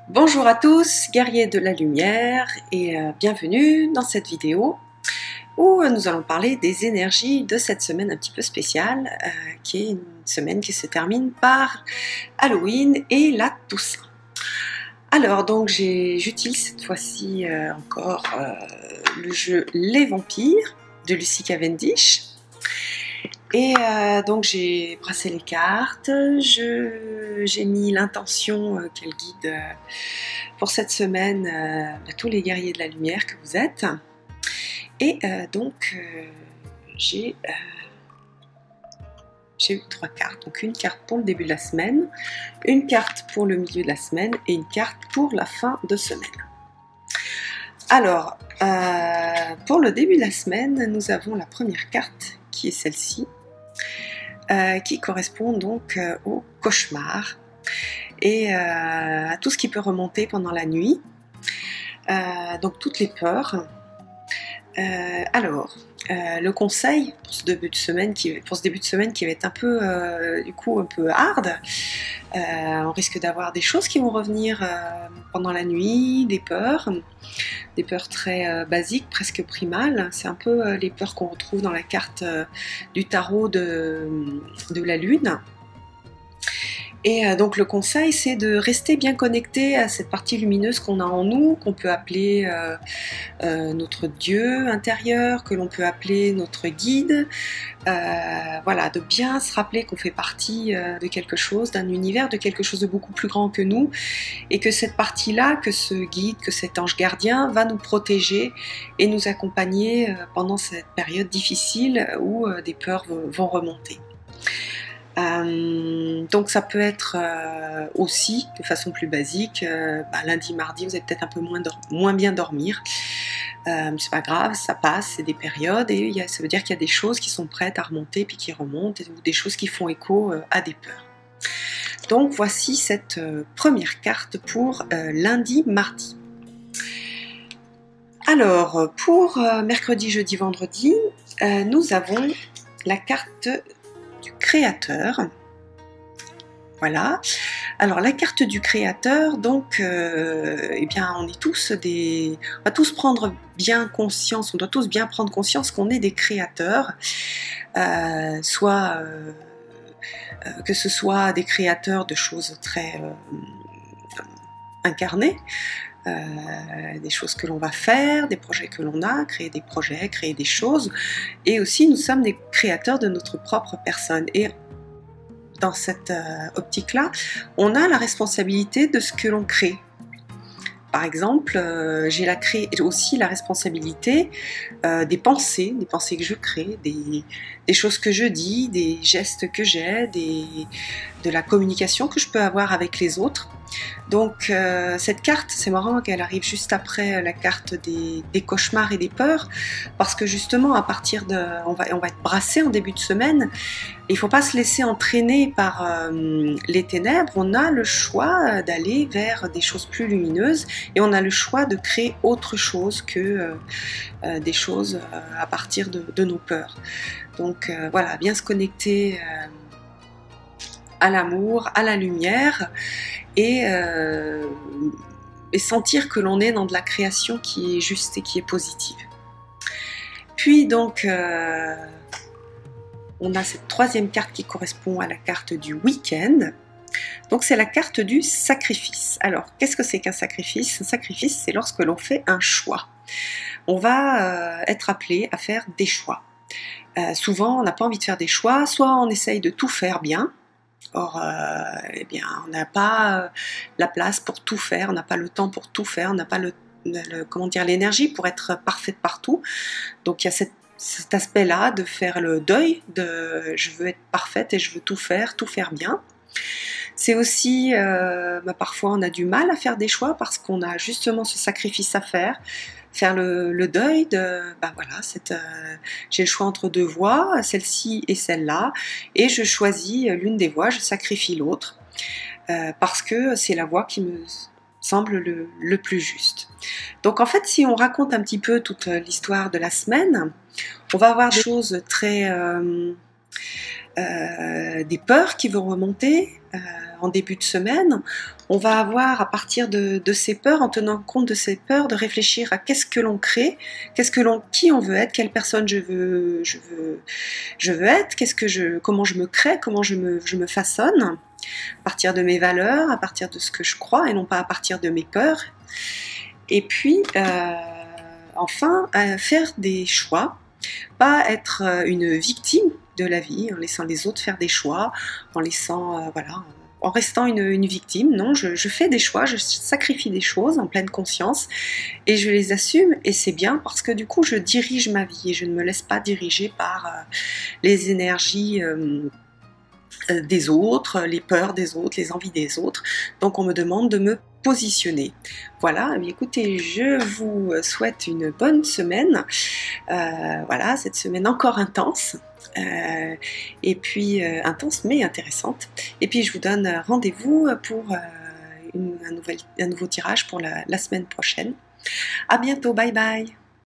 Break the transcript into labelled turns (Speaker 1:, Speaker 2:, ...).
Speaker 1: Bonjour à tous, guerriers de la lumière, et bienvenue dans cette vidéo où nous allons parler des énergies de cette semaine un petit peu spéciale, qui est une semaine qui se termine par Halloween et la Toussaint. Alors donc j'utilise cette fois-ci encore le jeu Les Vampires de Lucy Cavendish. Et donc j'ai brassé les cartes, j'ai mis l'intention qu'elle guide pour cette semaine tous les guerriers de la lumière que vous êtes. Et donc j'ai eu 3 cartes, donc une carte pour le début de la semaine, une carte pour le milieu de la semaine et une carte pour la fin de semaine. Alors, pour le début de la semaine, nous avons la première carte qui est celle-ci, qui correspond donc au cauchemar et à tout ce qui peut remonter pendant la nuit, donc toutes les peurs. Alors, le conseil pour ce début de semaine qui va être un peu du coup un peu hard, on risque d'avoir des choses qui vont revenir pendant la nuit, des peurs très basiques, presque primales. C'est un peu les peurs qu'on retrouve dans la carte du tarot de la lune. Et donc le conseil, c'est de rester bien connecté à cette partie lumineuse qu'on a en nous, qu'on peut appeler notre Dieu intérieur, que l'on peut appeler notre guide. Voilà, de bien se rappeler qu'on fait partie de quelque chose, d'un univers, de quelque chose de beaucoup plus grand que nous, et que cette partie-là, que ce guide, que cet ange gardien va nous protéger et nous accompagner pendant cette période difficile où des peurs vont remonter. Donc ça peut être aussi de façon plus basique, lundi, mardi vous allez peut-être un peu moins bien dormir, c'est pas grave, ça passe, c'est des périodes et ça veut dire qu'il y a des choses qui sont prêtes à remonter puis qui remontent, ou des choses qui font écho à des peurs. Donc voici cette première carte pour lundi, mardi. Alors pour mercredi, jeudi, vendredi, nous avons la carte du créateur. Voilà. Alors la carte du créateur, donc, eh bien, on va tous prendre bien conscience, on doit tous bien prendre conscience qu'on est des créateurs, soit que ce soit des créateurs de choses très incarnées, des choses que l'on va faire, des projets que l'on a, créer des projets, créer des choses, et aussi nous sommes des créateurs de notre propre personne. Et dans cette optique-là, on a la responsabilité de ce que l'on crée. Par exemple, j'ai aussi la responsabilité des pensées que je crée, des choses que je dis, des gestes que j'ai, de la communication que je peux avoir avec les autres. Donc cette carte, c'est marrant qu'elle arrive juste après la carte des cauchemars et des peurs, parce que justement à partir on va être brassé en début de semaine. Il ne faut pas se laisser entraîner par les ténèbres. On a le choix d'aller vers des choses plus lumineuses et on a le choix de créer autre chose que des choses à partir de nos peurs. Donc voilà, bien se connecter à l'amour, à la lumière, et sentir que l'on est dans de la création qui est juste et qui est positive. Puis donc on a cette troisième carte qui correspond à la carte du week-end. Donc c'est la carte du sacrifice. Alors qu'est-ce que c'est qu'un sacrifice? Un sacrifice, c'est lorsque l'on fait un choix. On va être appelé à faire des choix. Souvent on n'a pas envie de faire des choix, soit on essaye de tout faire bien. Or, eh bien, on n'a pas la place pour tout faire, on n'a pas le temps pour tout faire, on n'a pas l'énergie pour être parfaite partout. Donc il y a cet aspect-là de faire le deuil de je veux être parfaite et je veux tout faire bien. C'est aussi, parfois on a du mal à faire des choix parce qu'on a justement ce sacrifice à faire le deuil de, voilà, j'ai le choix entre deux voies, celle-ci et celle-là, et je choisis l'une des voies, je sacrifie l'autre, parce que c'est la voie qui me semble le plus juste. Donc en fait, si on raconte un petit peu toute l'histoire de la semaine, on va avoir des choses très... des peurs qui vont remonter, en début de semaine, on va avoir à partir de ces peurs, en tenant compte de ces peurs, de réfléchir à qu'est-ce que l'on crée, qui on veut être, quelle personne je veux être, comment je me crée, comment je me façonne, à partir de mes valeurs, à partir de ce que je crois et non pas à partir de mes peurs. Et puis, enfin, faire des choix, pas être une victime de la vie, en laissant les autres faire des choix, en laissant, voilà, en restant une victime. Non, je fais des choix, je sacrifie des choses en pleine conscience et je les assume, et c'est bien parce que du coup je dirige ma vie et je ne me laisse pas diriger par les énergies des autres, les peurs des autres, les envies des autres. Donc on me demande de me positionner. Voilà, écoutez, je vous souhaite une bonne semaine. Voilà, cette semaine encore intense. Et puis intense mais intéressante. Et puis je vous donne rendez-vous pour un nouveau tirage pour la semaine prochaine. À bientôt, bye bye.